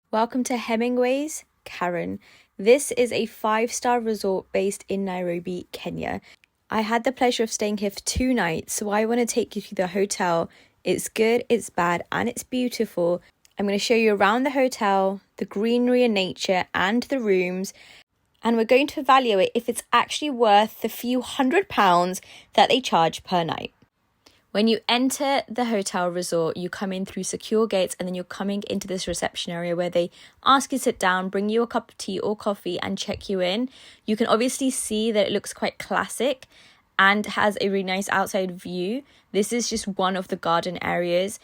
Welcome to Hemingway's Karen. This is a 5-star resort based in Nairobi, Kenya. I had the pleasure of staying here for 2 nights, so I want to take you through the hotel. It's good, it's bad, and it's beautiful. I'm going to show you around the hotel, the greenery and nature, and the rooms. And we're going to evaluate if it's actually worth the few £100s that they charge per night. When you enter the hotel resort, you come in through secure gates and then you're coming into this reception area where they ask you to sit down, bring you a cup of tea or coffee and check you in. You can obviously see that it looks quite classic and has a really nice outside view. This is just one of the garden areas.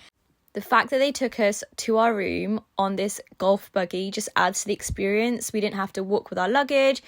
The fact that they took us to our room on this golf buggy just adds to the experience. We didn't have to walk with our luggage.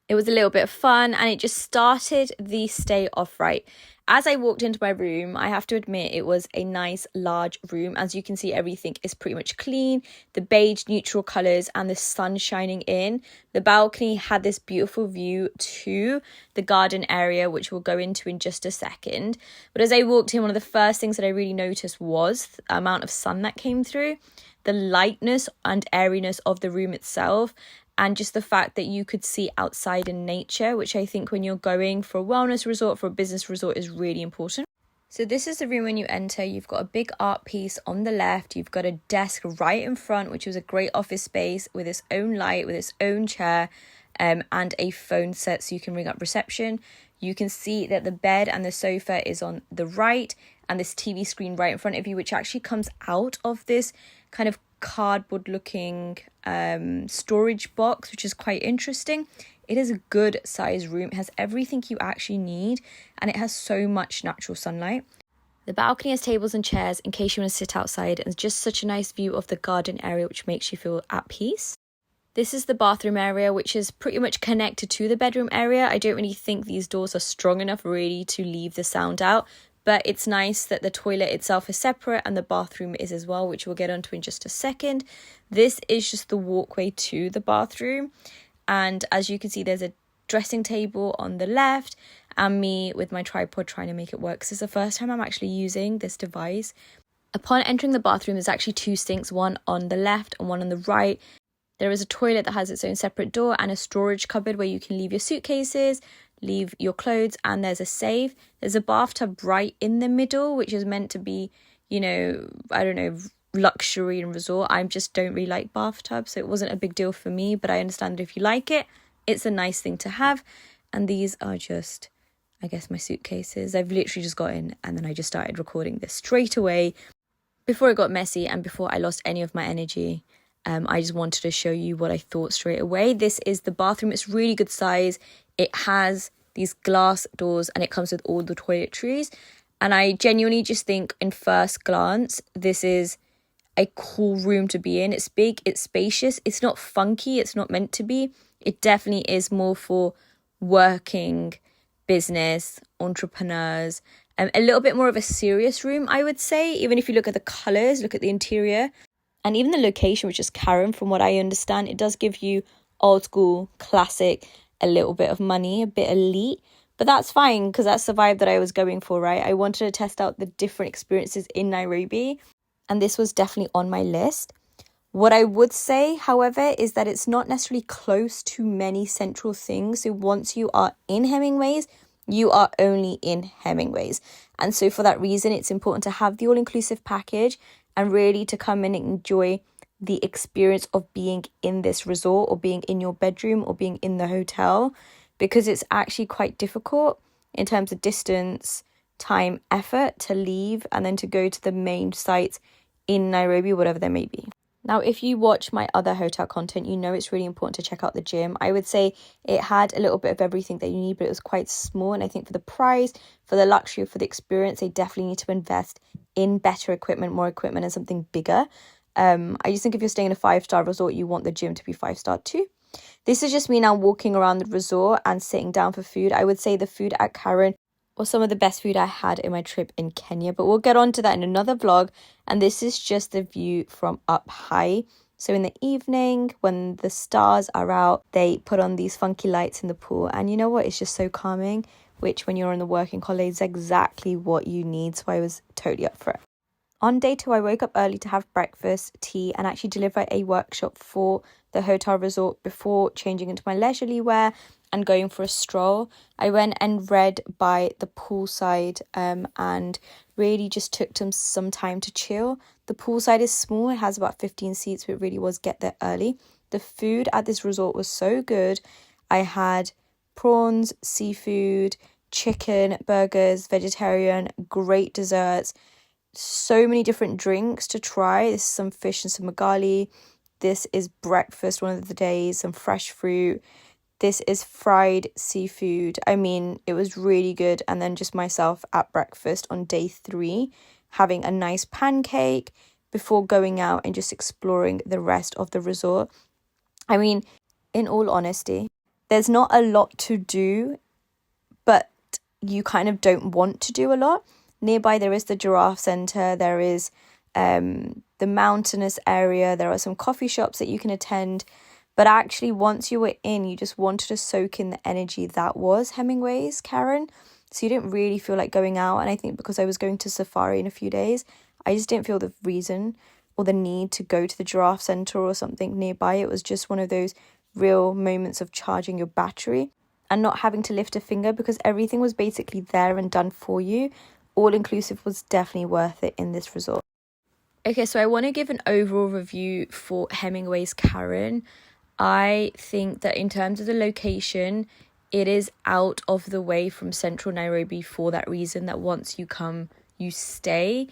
It was a little bit of fun and it just started the stay off right. As I walked into my room, I have to admit it was a nice large room. As you can see, everything is pretty much clean. The beige neutral colours and the sun shining in. The balcony had this beautiful view to the garden area, which we'll go into in just a second. But as I walked in, one of the first things that I really noticed was the amount of sun that came through, the lightness and airiness of the room itself, and just the fact that you could see outside in nature, which I think when you're going for a wellness resort, for a business resort, is really important. So this is the room when you enter. You've got a big art piece on the left. You've got a desk right in front, which was a great office space with its own light, with its own chair, and a phone set so you can ring up reception. You can see that the bed and the sofa is on the right, and this TV screen right in front of you, which actually comes out of this kind of cardboard looking storage box, which is quite interesting. It is a good size room. It has everything you actually need and it has so much natural sunlight. The balcony has tables and chairs in case you want to sit outside, and just such a nice view of the garden area, which makes you feel at peace. This is the bathroom area, which is pretty much connected to the bedroom area. I don't really think these doors are strong enough really to leave the sound out, but it's nice that the toilet itself is separate and the bathroom is as well, which we'll get onto in just a second. This is just the walkway to the bathroom. And as you can see, there's a dressing table on the left and me with my tripod trying to make it work. This is the first time I'm actually using this device. Upon entering the bathroom, there's actually 2 sinks, one on the left and one on the right. There is a toilet that has its own separate door and a storage cupboard where you can leave your suitcases, leave your clothes, and there's a safe. There's a bathtub right in the middle, which is meant to be, luxury and resort. I just don't really like bathtubs, so it wasn't a big deal for me, but I understand that if you like it, it's a nice thing to have. And these are just, I guess, my suitcases. I've literally just got in and then I just started recording this straight away before it got messy and before I lost any of my energy. I just wanted to show you what I thought straight away. This is the bathroom. It's really good size. It has these glass doors and it comes with all the toiletries. And I genuinely just think in first glance, this is a cool room to be in. It's big, it's spacious, it's not funky, it's not meant to be. It definitely is more for working business, entrepreneurs, a little bit more of a serious room, I would say. Even if you look at the colours, look at the interior, and even the location, which is Karen, from what I understand, it does give you old school, classic, a little bit of money, a bit elite. But that's fine because that's the vibe that I was going for, right? I wanted to test out the different experiences in Nairobi, and this was definitely on my list. What I would say, however, is that it's not necessarily close to many central things. So once you are in Hemingway's, you are only in Hemingway's. And so for that reason, it's important to have the all-inclusive package and really to come in and enjoy the experience of being in this resort or being in your bedroom or being in the hotel, because it's actually quite difficult in terms of distance, time, effort to leave and then to go to the main sites in Nairobi, whatever they may be. Now, if you watch my other hotel content, you know it's really important to check out the gym. I would say it had a little bit of everything that you need, but it was quite small. And I think for the price, for the luxury, for the experience, they definitely need to invest in better equipment, more equipment, and something bigger. I just think if you're staying in a 5-star resort, you want the gym to be 5-star too. This is just me now walking around the resort and sitting down for food. I would say the food at Karen was some of the best food I had in my trip in Kenya, but we'll get on to that in another vlog. And this is just the view from up high. So in the evening, when the stars are out, they put on these funky lights in the pool. And you know what? It's just so calming, which when you're on the working holiday is exactly what you need. So I was totally up for it. On day 2, I woke up early to have breakfast, tea, and actually deliver a workshop for the hotel resort before changing into my leisurely wear and going for a stroll. I went and read by the poolside and really just took some time to chill. The poolside is small, it has about 15 seats, but it really was get there early. The food at this resort was so good. I had prawns, seafood, chicken, burgers, vegetarian, great desserts, so many different drinks to try. This is some fish and some magali. This is breakfast one of the days, some fresh fruit. This is fried seafood. I mean, it was really good. And then just myself at breakfast on day 3, having a nice pancake before going out and just exploring the rest of the resort. I mean, in all honesty, there's not a lot to do, but you kind of don't want to do a lot. Nearby there is the giraffe centre, there is the mountainous area, there are some coffee shops that you can attend, but actually once you were in, you just wanted to soak in the energy that was Hemingway's, Karen, so you didn't really feel like going out. And I think because I was going to safari in a few days, I just didn't feel the reason or the need to go to the giraffe centre or something nearby. It was just one of those real moments of charging your battery and not having to lift a finger because everything was basically there and done for you. All inclusive was definitely worth it in this resort. Okay, so I want to give an overall review for Hemingway's Karen. I think that in terms of the location, it is out of the way from central Nairobi for that reason, that once you come, you stay.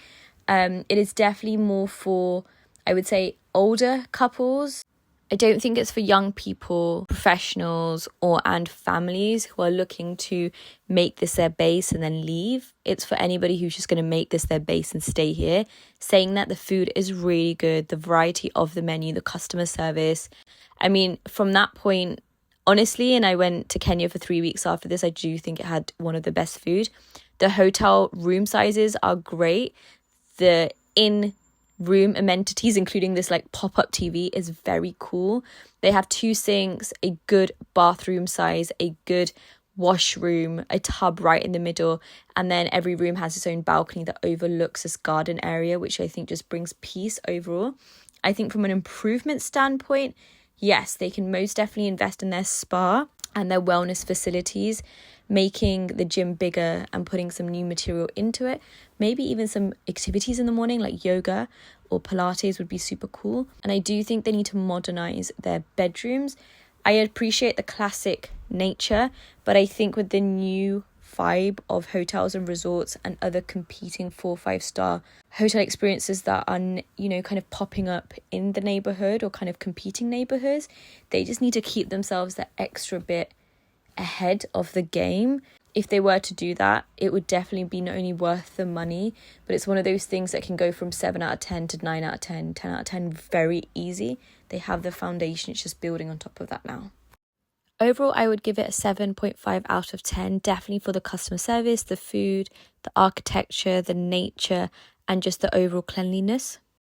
It is definitely more for, I would say, older couples. I don't think it's for young people, professionals, and families who are looking to make this their base and then leave. It's for anybody who's just going to make this their base and stay here. Saying that, the food is really good, the variety of the menu, the customer service. I mean, from that point, honestly, and I went to Kenya for 3 weeks after this, I do think it had one of the best food. The hotel room sizes are great. The in-room amenities, including this like pop-up TV, is very cool. They have 2 sinks, a good bathroom size, a good washroom, a tub right in the middle, and then every room has its own balcony that overlooks this garden area, which I think just brings peace overall. I think from an improvement standpoint, yes, they can most definitely invest in their spa and their wellness facilities, making the gym bigger and putting some new material into it. Maybe even some activities in the morning like yoga or Pilates would be super cool. And I do think they need to modernize their bedrooms. I appreciate the classic nature, but I think with the new vibe of hotels and resorts and other competing 4-5-star hotel experiences that are, kind of popping up in the neighborhood or kind of competing neighborhoods, they just need to keep themselves that extra bit ahead of the game. If they were to do that, it would definitely be not only worth the money, but it's one of those things that can go from 7 out of 10 to 9 out of 10, 10 out of 10 very easy. They have the foundation, it's just building on top of that now. Overall, I would give it a 7.5 out of 10, definitely for the customer service, the food, the architecture, the nature, and just the overall cleanliness.